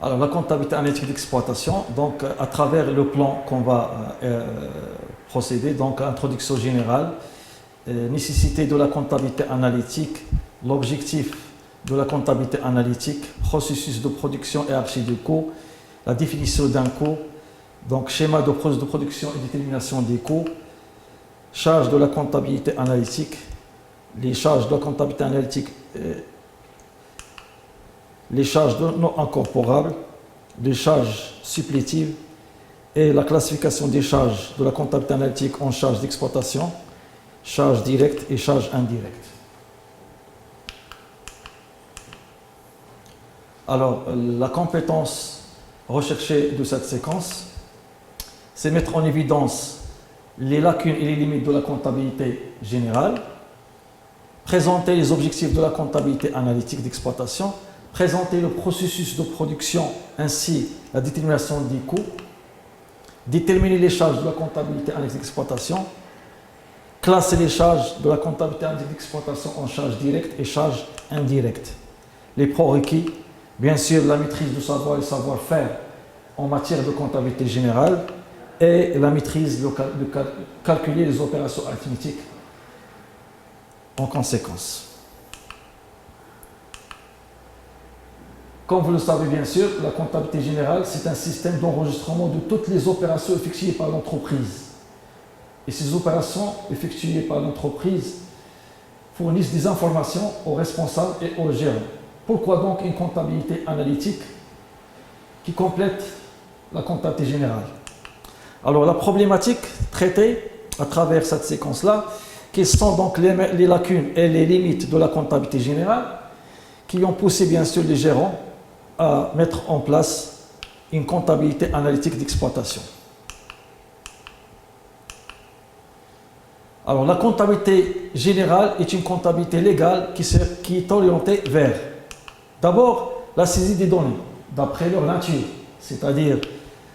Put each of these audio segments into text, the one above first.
Alors, la comptabilité analytique d'exploitation, donc à travers le plan qu'on va procéder, donc introduction générale, nécessité de la comptabilité analytique, l'objectif de la comptabilité analytique, processus de production et archive de coûts, la définition d'un coût, donc schéma de processus de production et détermination des coûts, charges de la comptabilité analytique, les charges de la comptabilité analytique, les charges non incorporables, les charges supplétives et la classification des charges de la comptabilité analytique en charges d'exploitation, charges directes et charges indirectes. Alors, la compétence recherchée de cette séquence, c'est mettre en évidence les lacunes et les limites de la comptabilité générale, présenter les objectifs de la comptabilité analytique d'exploitation, présenter le processus de production ainsi la détermination des coûts, déterminer les charges de la comptabilité analytique d'exploitation, classer les charges de la comptabilité analytique d'exploitation en charges directes et charges indirectes. Les prérequis, bien sûr, la maîtrise du savoir et savoir-faire en matière de comptabilité générale et la maîtrise de calculer les opérations arithmétiques en conséquence. Comme vous le savez bien sûr, la comptabilité générale, c'est un système d'enregistrement de toutes les opérations effectuées par l'entreprise. Et ces opérations effectuées par l'entreprise fournissent des informations aux responsables et aux gérants. Pourquoi donc une comptabilité analytique qui complète la comptabilité générale? Alors la problématique traitée à travers cette séquence-là, quelles sont donc les lacunes et les limites de la comptabilité générale qui ont poussé bien sûr les gérants à mettre en place une comptabilité analytique d'exploitation. Alors la comptabilité générale est une comptabilité légale qui est orientée vers d'abord la saisie des données d'après leur nature, c'est-à-dire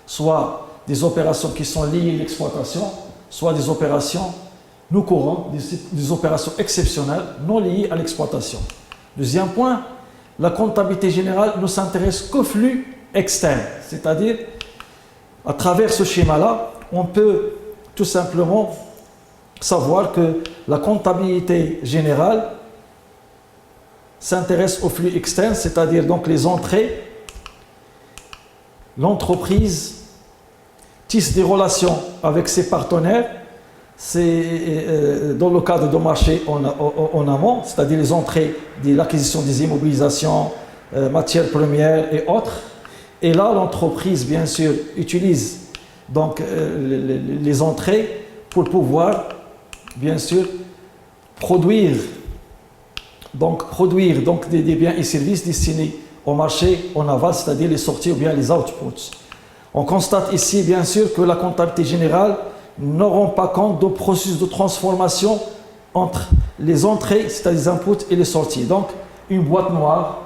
soit des opérations qui sont liées à l'exploitation, soit des opérations non courantes, des opérations exceptionnelles non liées à l'exploitation. Deuxième point, la comptabilité générale ne s'intéresse qu'au flux externe, c'est-à-dire à travers ce schéma-là, on peut tout simplement savoir que la comptabilité générale s'intéresse au flux externe, c'est-à-dire donc les entrées, l'entreprise tisse des relations avec ses partenaires, c'est dans le cadre de marché en amont, c'est-à-dire les entrées de l'acquisition des immobilisations, matières premières et autres. Et là, l'entreprise, bien sûr, utilise donc les entrées pour pouvoir, bien sûr, produire des biens et services destinés au marché en aval, c'est-à-dire les sorties ou bien les outputs. On constate ici, bien sûr, que la comptabilité générale ne rend pas compte du processus de transformation entre les entrées, c'est-à-dire les inputs, et les sorties. Donc, une boîte noire.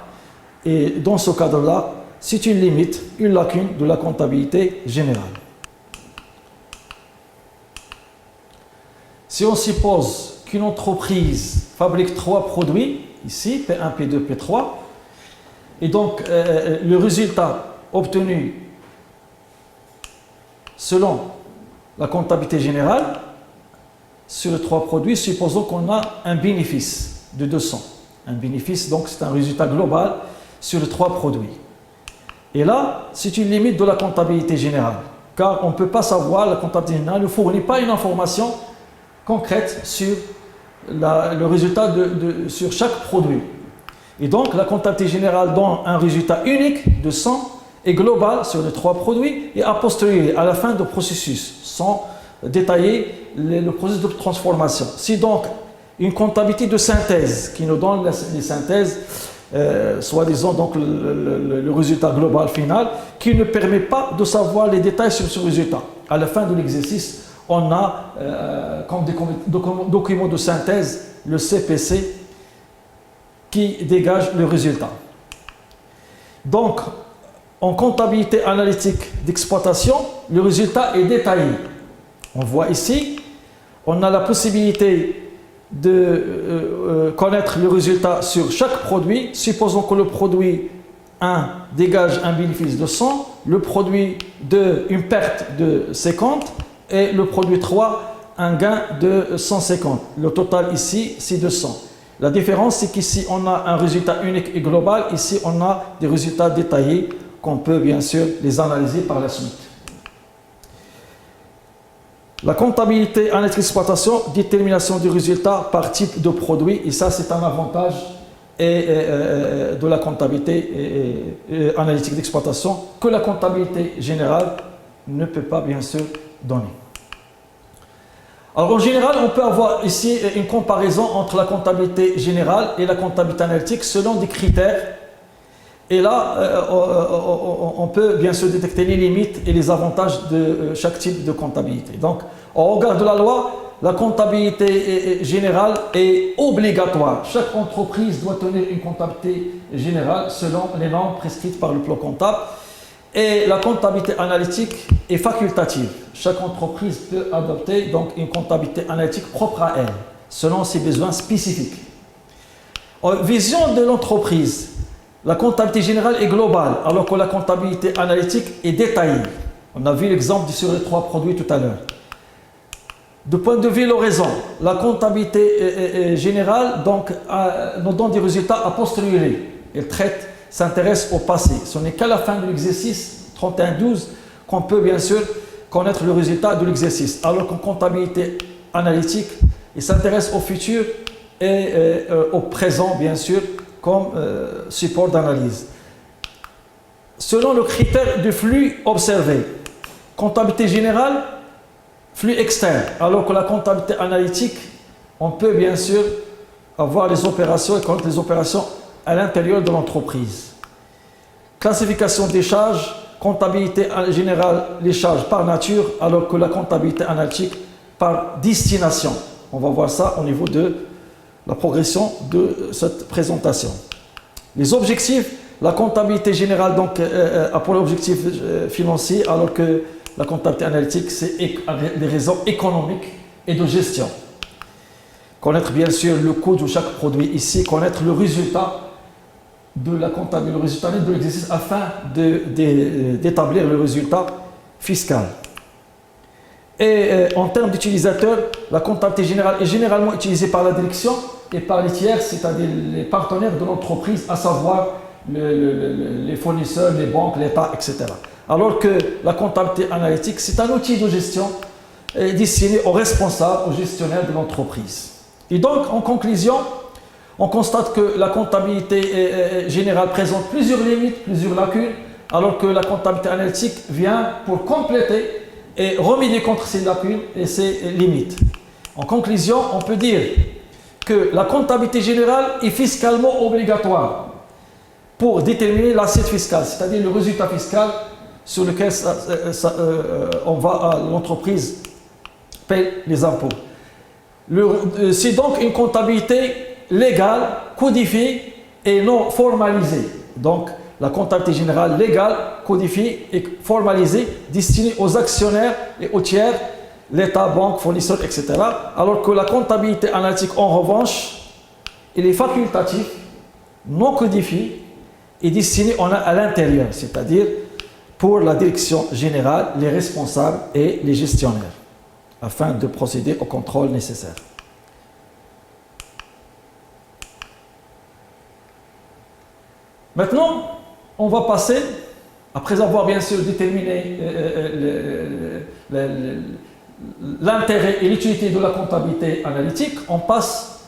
Et dans ce cadre-là, c'est une limite, une lacune de la comptabilité générale. Si on suppose qu'une entreprise fabrique 3 produits, ici, P1, P2, P3, et donc le résultat obtenu selon la comptabilité générale sur les 3 produits, supposons qu'on a un bénéfice de 200. Un bénéfice, donc c'est un résultat global sur les 3 produits. Et là, c'est une limite de la comptabilité générale, car on ne peut pas savoir, la comptabilité générale ne fournit pas une information concrète sur le résultat sur chaque produit. Et donc, la comptabilité générale donne un résultat unique de 100 et global sur les 3 produits et a posteriori, à la fin du processus, sans détailler le processus de transformation. Si donc une comptabilité de synthèse qui nous donne les synthèses, soi-disant donc le résultat global final, qui ne permet pas de savoir les détails sur ce résultat. À la fin de l'exercice, on a comme document de synthèse le CPC qui dégage le résultat. Donc, en comptabilité analytique d'exploitation, le résultat est détaillé. On voit ici, on a la possibilité de connaître le résultat sur chaque produit. Supposons que le produit 1 dégage un bénéfice de 100, le produit 2 une perte de 50 et le produit 3 un gain de 150. Le total ici, c'est de 100. La différence, c'est qu'ici, on a un résultat unique et global. Ici, on a des résultats détaillés qu'on peut bien sûr les analyser par la suite. La comptabilité analytique d'exploitation, détermination du résultat par type de produit. Et ça, c'est un avantage de la comptabilité analytique d'exploitation que la comptabilité générale ne peut pas bien sûr donner. Alors en général, on peut avoir ici une comparaison entre la comptabilité générale et la comptabilité analytique selon des critères. Et là, on peut bien sûr détecter les limites et les avantages de chaque type de comptabilité. Donc, au regard de la loi, la comptabilité générale est obligatoire. Chaque entreprise doit tenir une comptabilité générale selon les normes prescrites par le plan comptable. Et la comptabilité analytique est facultative. Chaque entreprise peut adopter donc une comptabilité analytique propre à elle, selon ses besoins spécifiques. En vision de l'entreprise, la comptabilité générale est globale, alors que la comptabilité analytique est détaillée. On a vu l'exemple sur les 3 produits tout à l'heure. De point de vue l'horizon, la comptabilité générale donc, nous donne des résultats a posteriori. Elle s'intéresse au passé. Ce n'est qu'à la fin de l'exercice 31-12 qu'on peut bien sûr connaître le résultat de l'exercice. Alors qu'en comptabilité analytique, il s'intéresse au futur et au présent bien sûr comme support d'analyse. Selon le critère du flux observé, comptabilité générale, flux externe, alors que la comptabilité analytique, on peut bien sûr avoir les opérations et connaître les opérations à l'intérieur de l'entreprise. Classification des charges, comptabilité générale, les charges par nature, alors que la comptabilité analytique par destination. On va voir ça au niveau de la progression de cette présentation. Les objectifs, la comptabilité générale donc, a pour l'objectif financier, alors que la comptabilité analytique, c'est des raisons économiques et de gestion. Connaître bien sûr le coût de chaque produit ici, connaître le résultat de la comptabilité, le résultat net de l'exercice afin d'établir le résultat fiscal. Et en termes d'utilisateurs, la comptabilité générale est généralement utilisée par la direction et par les tiers, c'est-à-dire les partenaires de l'entreprise, à savoir les fournisseurs, les banques, l'État, etc. Alors que la comptabilité analytique, c'est un outil de gestion destiné aux responsables, aux gestionnaires de l'entreprise. Et donc, en conclusion, on constate que la comptabilité générale présente plusieurs limites, plusieurs lacunes, alors que la comptabilité analytique vient pour compléter et remédier contre ces lacunes et ces limites. En conclusion, on peut dire que la comptabilité générale est fiscalement obligatoire pour déterminer l'assiette fiscale, c'est-à-dire le résultat fiscal sur lequel l'entreprise paye les impôts. C'est donc une comptabilité légale, codifiée et non formalisée. Donc, la comptabilité générale légale, codifiée et formalisée, destinée aux actionnaires et aux tiers, l'État, banque, fournisseurs, etc. Alors que la comptabilité analytique, en revanche, elle est facultative, non codifiée et destinée à l'intérieur, c'est-à-dire pour la direction générale, les responsables et les gestionnaires, afin de procéder au contrôle nécessaire. Maintenant, on va passer, après avoir bien sûr déterminé l'intérêt et l'utilité de la comptabilité analytique, on passe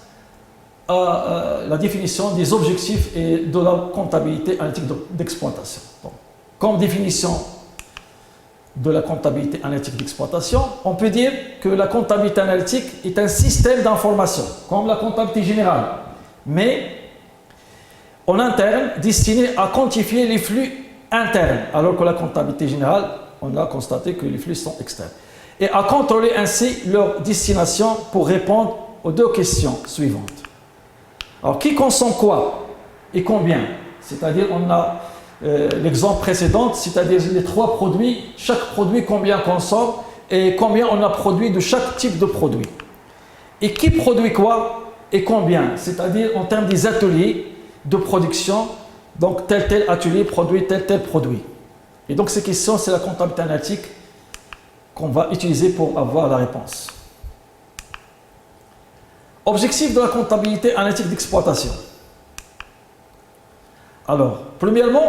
à la définition des objectifs et de la comptabilité analytique d'exploitation. Comme définition de la comptabilité analytique d'exploitation, on peut dire que la comptabilité analytique est un système d'information, comme la comptabilité générale, mais en interne, destiné à quantifier les flux internes, alors que la comptabilité générale, on a constaté que les flux sont externes, et à contrôler ainsi leur destination pour répondre aux 2 questions suivantes. Alors, qui consomme quoi et combien? C'est-à-dire, on a l'exemple précédent, c'est-à-dire les 3 produits, chaque produit combien consomme et combien on a produit de chaque type de produit. Et qui produit quoi et combien? C'est-à-dire en termes des ateliers de production Donc tel atelier produit tel produit. Et donc ces questions, c'est la comptabilité analytique qu'on va utiliser pour avoir la réponse. Objectif de la comptabilité analytique d'exploitation. Alors, premièrement,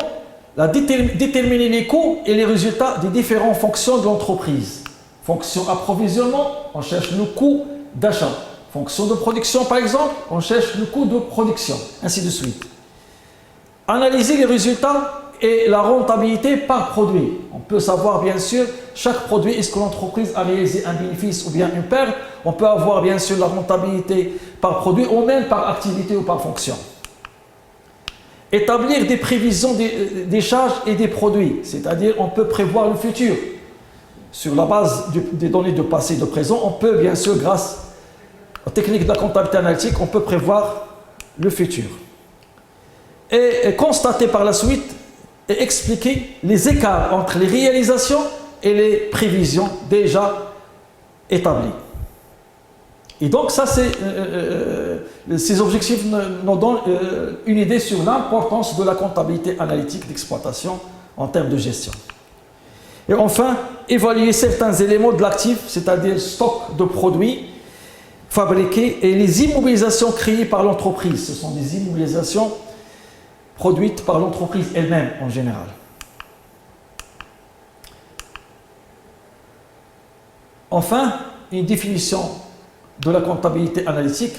déterminer les coûts et les résultats des différentes fonctions de l'entreprise. Fonction approvisionnement, on cherche le coût d'achat. Fonction de production, par exemple, on cherche le coût de production, ainsi de suite. Analyser les résultats et la rentabilité par produit. On peut savoir, bien sûr, chaque produit, est-ce que l'entreprise a réalisé un bénéfice ou bien une perte. On peut avoir, bien sûr, la rentabilité par produit ou même par activité ou par fonction. Établir des prévisions des charges et des produits, c'est-à-dire on peut prévoir le futur. Sur la base des données de passé et de présent, on peut, bien sûr, grâce aux techniques de la comptabilité analytique, on peut prévoir le futur. Et constater par la suite et expliquer les écarts entre les réalisations et les prévisions déjà établies. Et donc ça, ces objectifs nous donnent une idée sur l'importance de la comptabilité analytique d'exploitation en termes de gestion. Et enfin, évaluer certains éléments de l'actif, c'est-à-dire stock de produits fabriqués et les immobilisations créées par l'entreprise. Ce sont des immobilisations produites par l'entreprise elle-même en général. Enfin, une définition de la comptabilité analytique.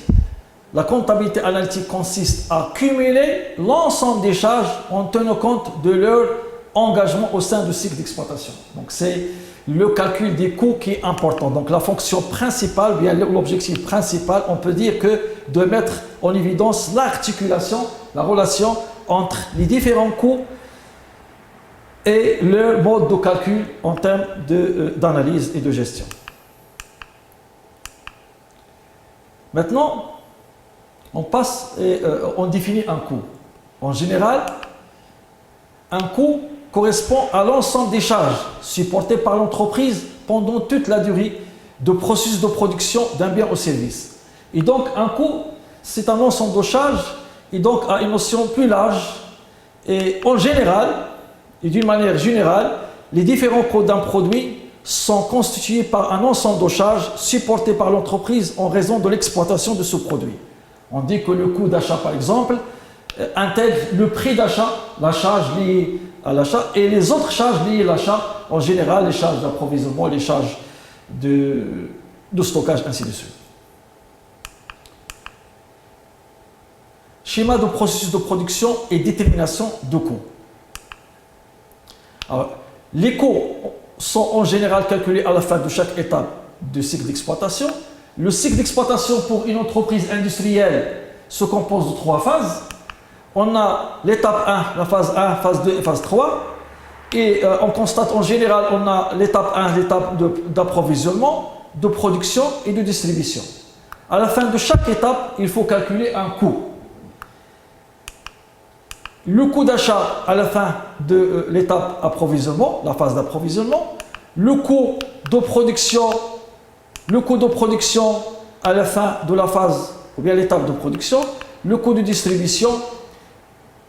La comptabilité analytique consiste à cumuler l'ensemble des charges en tenant compte de leur engagement au sein du cycle d'exploitation. Donc c'est le calcul des coûts qui est important. Donc la fonction principale, bien l'objectif principal, on peut dire que de mettre en évidence l'articulation, la relation entre les différents coûts et leur mode de calcul en termes d'analyse et de gestion. Maintenant, on passe et on définit un coût. En général, un coût correspond à l'ensemble des charges supportées par l'entreprise pendant toute la durée de processus de production d'un bien ou service. Et donc, un coût, c'est un ensemble de charges et donc a une notion plus large. Et en général, et d'une manière générale, les différents coûts d'un produit sont constitués par un ensemble de charges supportées par l'entreprise en raison de l'exploitation de ce produit. On dit que le coût d'achat, par exemple, intègre le prix d'achat, la charge liée à l'achat et les autres charges liées à l'achat, en général les charges d'approvisionnement, les charges de stockage, ainsi de suite. Schéma de processus de production et détermination de coûts. Alors, les coûts sont en général calculés à la fin de chaque étape du cycle d'exploitation. Le cycle d'exploitation pour une entreprise industrielle se compose de 3 phases. On a l'étape 1, la phase 1, phase 2 et phase 3. Et on constate en général, on a l'étape 1, l'étape d'approvisionnement, de production et de distribution. À la fin de chaque étape, il faut calculer un coût. Le coût d'achat à la fin de l'étape approvisionnement, la phase d'approvisionnement, le coût de production à la fin de la phase, ou bien l'étape de production, le coût de distribution,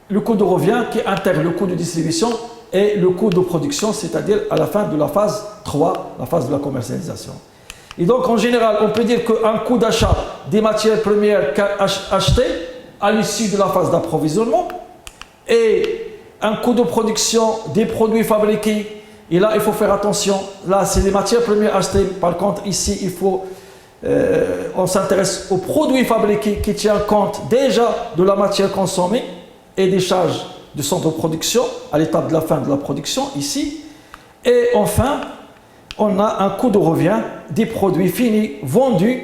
le coût de revient qui intègre le coût de distribution et le coût de production, c'est-à-dire à la fin de la phase 3, la phase de la commercialisation. Et donc en général, on peut dire qu'un coût d'achat des matières premières achetées à l'issue de la phase d'approvisionnement et un coût de production des produits fabriqués. Et là, il faut faire attention. Là, c'est les matières premières achetées. Par contre, ici, on s'intéresse aux produits fabriqués qui tiennent compte déjà de la matière consommée et des charges de centre de production à l'étape de la fin de la production, ici. Et enfin, on a un coût de revient des produits finis vendus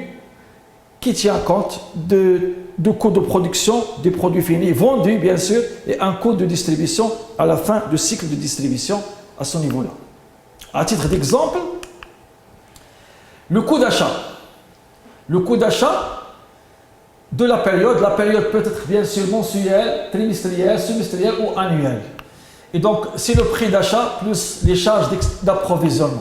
qui tient compte de coût de production des produits finis vendus, bien sûr, et un coût de distribution à la fin du cycle de distribution à ce niveau-là. À titre d'exemple, le coût d'achat. Le coût d'achat de la période peut être bien sûr mensuelle, trimestrielle, semestrielle ou annuelle. Et donc, c'est le prix d'achat plus les charges d'approvisionnement.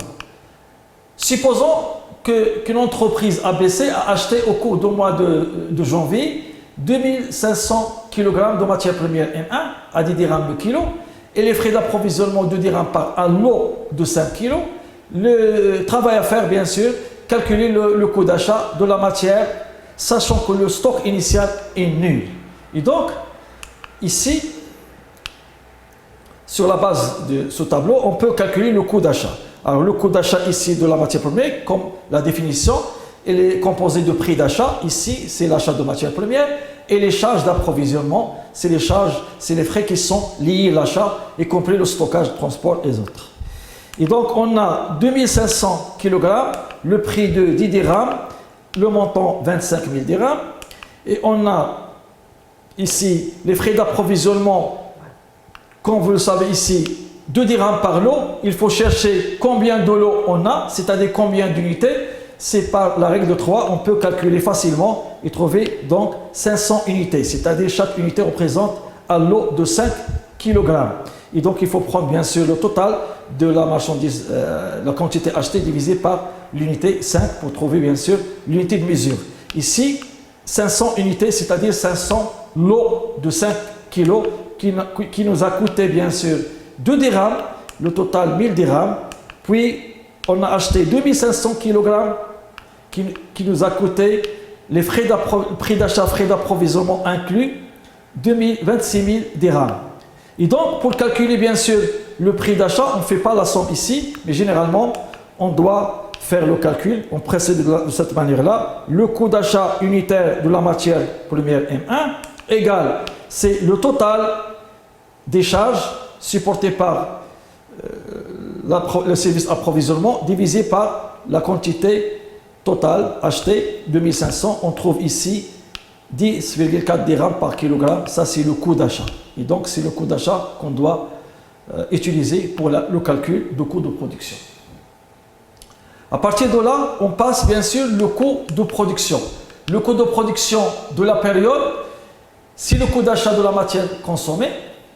Supposons qu'une entreprise ABC a acheté au cours du mois de janvier 2500 kg de matière première M1 à 10 dirhams le kilo et les frais d'approvisionnement de dirhams par un lot de 5 kg. Le travail à faire, bien sûr, calculer le coût d'achat de la matière, sachant que le stock initial est nul. Et donc, ici, sur la base de ce tableau, on peut calculer le coût d'achat. Alors, le coût d'achat ici de la matière première, comme la définition, elle est composée de prix d'achat. Ici, c'est l'achat de matière première. Et les charges d'approvisionnement, c'est les charges, c'est les frais qui sont liés à l'achat, y compris le stockage, le transport et les autres. Et donc, on a 2500 kg, le prix de 10 dirhams, le montant 25 000 dirhams. Et on a ici les frais d'approvisionnement, comme vous le savez ici, 2 dirhams par lot. Il faut chercher combien de lots on a, c'est-à-dire combien d'unités. C'est par la règle de 3, on peut calculer facilement et trouver donc 500 unités, c'est-à-dire chaque unité représente un lot de 5 kg. Et donc il faut prendre bien sûr le total de la marchandise, la quantité achetée divisée par l'unité 5 pour trouver bien sûr l'unité de mesure. Ici, 500 unités, c'est-à-dire 500 lots de 5 kg qui nous a coûté bien sûr 2 dirhams, le total 1000 dirhams, puis on a acheté 2500 kg qui nous a coûté les prix d'achat, frais d'approvisionnement inclus, 26 000 dirhams. Et donc, pour calculer bien sûr le prix d'achat, on ne fait pas la somme ici, mais généralement, on doit faire le calcul. On procède de cette manière-là. Le coût d'achat unitaire de la matière première M1 égale, c'est le total des charges supportées par le service approvisionnement divisé par la quantité totale achetée, 2500. On trouve ici 10,4 dirhams par kilogramme. Ça, c'est le coût d'achat. Et donc, c'est le coût d'achat qu'on doit utiliser pour le calcul du coût de production. À partir de là, on passe bien sûr le coût de production. Le coût de production de la période, c'est le coût d'achat de la matière consommée,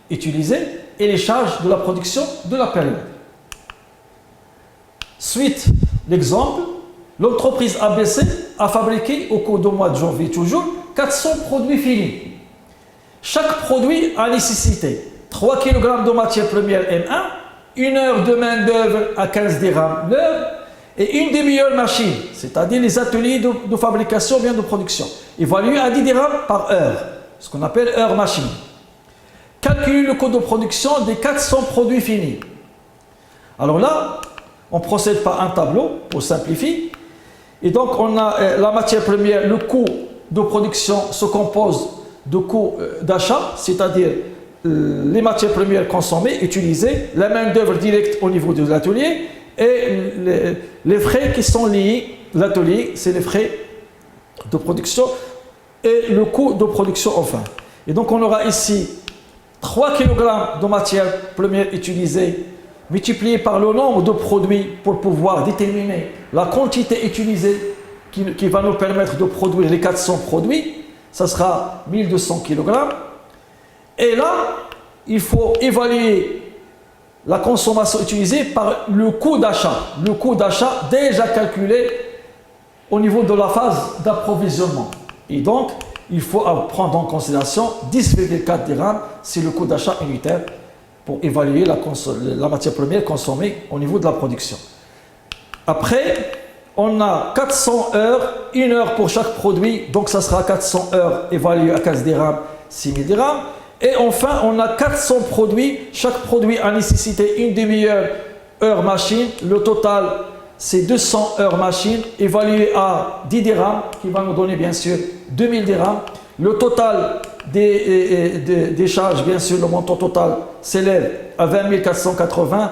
utilisée, et les charges de la production de la période. Suite l'exemple, l'entreprise ABC a fabriqué au cours du mois de janvier toujours 400 produits finis. Chaque produit a nécessité 3 kg de matière première M1, 1 heure de main d'œuvre à 15 dirhams l'heure et une demi-heure machine, c'est-à-dire les ateliers de fabrication bien de production, évalués à 10 dirhams par heure, ce qu'on appelle heure machine. Calculer le coût de production des 400 produits finis. Alors là, on procède par un tableau pour simplifier. Et donc, on a la matière première, le coût de production se compose de coûts d'achat, c'est-à-dire les matières premières consommées, utilisées, la main-d'œuvre directe au niveau de l'atelier et les frais qui sont liés à l'atelier, c'est les frais de production et le coût de production enfin. Et donc, on aura ici 3 kg de matière première utilisée multiplié par le nombre de produits pour pouvoir déterminer la quantité utilisée qui va nous permettre de produire les 400 produits, ça sera 1200 kg. Et là, il faut évaluer la consommation utilisée par le coût d'achat. Le coût d'achat déjà calculé au niveau de la phase d'approvisionnement. Et donc, il faut prendre en considération 10,4 dirhams, c'est le coût d'achat unitaire pour évaluer la matière première consommée au niveau de la production. Après, on a 400 heures, 1 heure pour chaque produit, donc ça sera 400 heures évaluées à 15 dirhams, 6 000 dirhams. Et enfin, on a 400 produits, chaque produit a nécessité une demi-heure, heure machine, le total c'est 200 heures machine, évaluées à 10 dirhams, qui va nous donner bien sûr 2000 dirhams. Le total des charges, bien sûr, le montant total s'élève à 20 480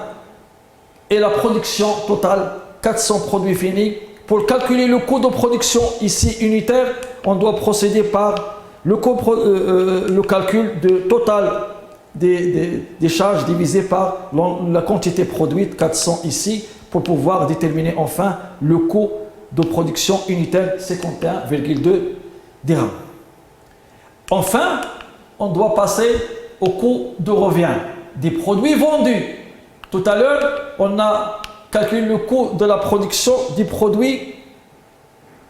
et la production totale, 400 produits finis. Pour calculer le coût de production ici unitaire, on doit procéder par le calcul de total des charges divisé par la quantité produite, 400 ici, pour pouvoir déterminer enfin le coût de production unitaire, 51,2 dirhams. Enfin, on doit passer au coût de revient des produits vendus. Tout à l'heure, on a calculé le coût de la production des produits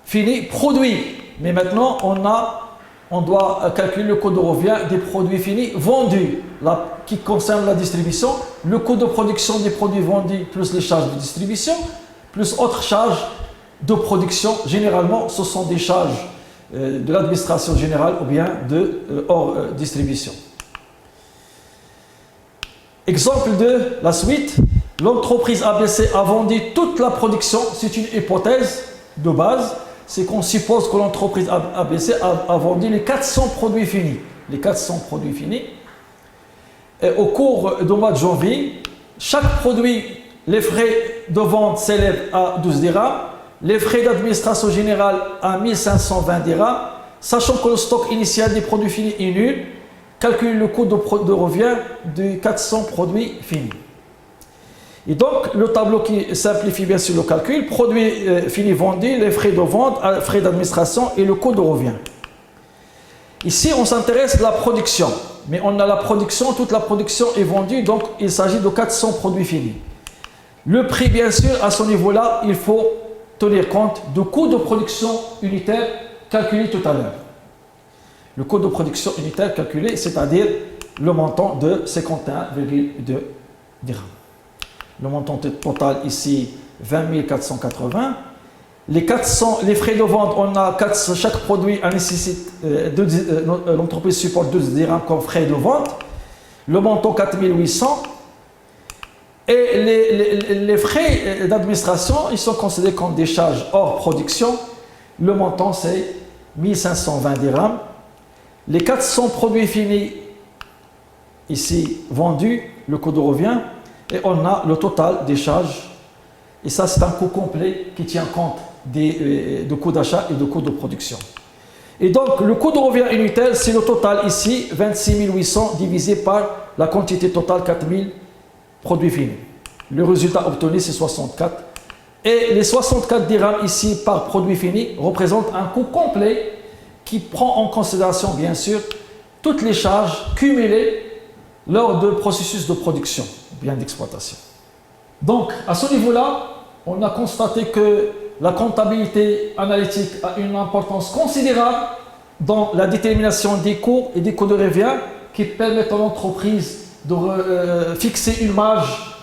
finis produits. Mais maintenant, on a on doit calculer le coût de revient des produits finis vendus, qui concerne la distribution, le coût de production des produits vendus plus les charges de distribution, plus autres charges de production. Généralement, ce sont des charges de l'administration générale ou bien hors distribution. Exemple de la suite, l'entreprise ABC a vendu toute la production. C'est une hypothèse de base. C'est qu'on suppose que l'entreprise ABC a vendu les 400 produits finis. Les 400 produits finis. Et au cours du mois de janvier, chaque produit, les frais de vente s'élèvent à 12 dirhams, les frais d'administration générale à 1520 dirhams, sachant que le stock initial des produits finis est nul, calcule le coût de revient de 400 produits finis. Et donc, le tableau qui simplifie bien sûr le calcul, produits finis vendus, les frais de vente, frais d'administration et le coût de revient. Ici, on s'intéresse à la production, mais on a la production, toute la production est vendue, donc il s'agit de 400 produits finis. Le prix, bien sûr, à ce niveau-là, il faut tenir compte du coût de production unitaire calculé tout à l'heure. Le coût de production unitaire calculé, c'est-à-dire le montant de 51,2 dirhams. Le montant total ici, 20 480. Les frais de vente, on a chaque produit nécessite, l'entreprise supporte 12 dirhams comme frais de vente. Le montant 4800. Et les frais d'administration, ils sont considérés comme des charges hors production. Le montant, c'est 1520 dirhams. Les 400 produits finis, ici, vendus, le coût de revient. Et on a le total des charges. Et ça, c'est un coût complet qui tient compte de coûts d'achat et de coûts de production. Et donc, le coût de revient unitaire, c'est le total ici, 26 800 divisé par la quantité totale, 4000 produits finis. Le résultat obtenu, c'est 64. Et les 64 dirhams ici par produit fini représentent un coût complet qui prend en considération, bien sûr, toutes les charges cumulées lors du processus de production, bien d'exploitation. Donc, à ce niveau-là, on a constaté que la comptabilité analytique a une importance considérable dans la détermination des coûts et des coûts de revient qui permettent à l'entreprise de fixer une marge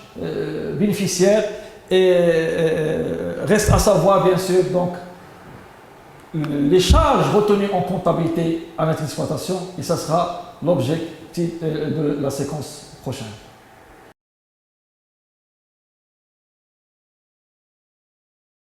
bénéficiaire et reste à savoir, bien sûr, donc, les charges retenues en comptabilité analytique d'exploitation, et ça sera l'objectif de la séquence prochaine.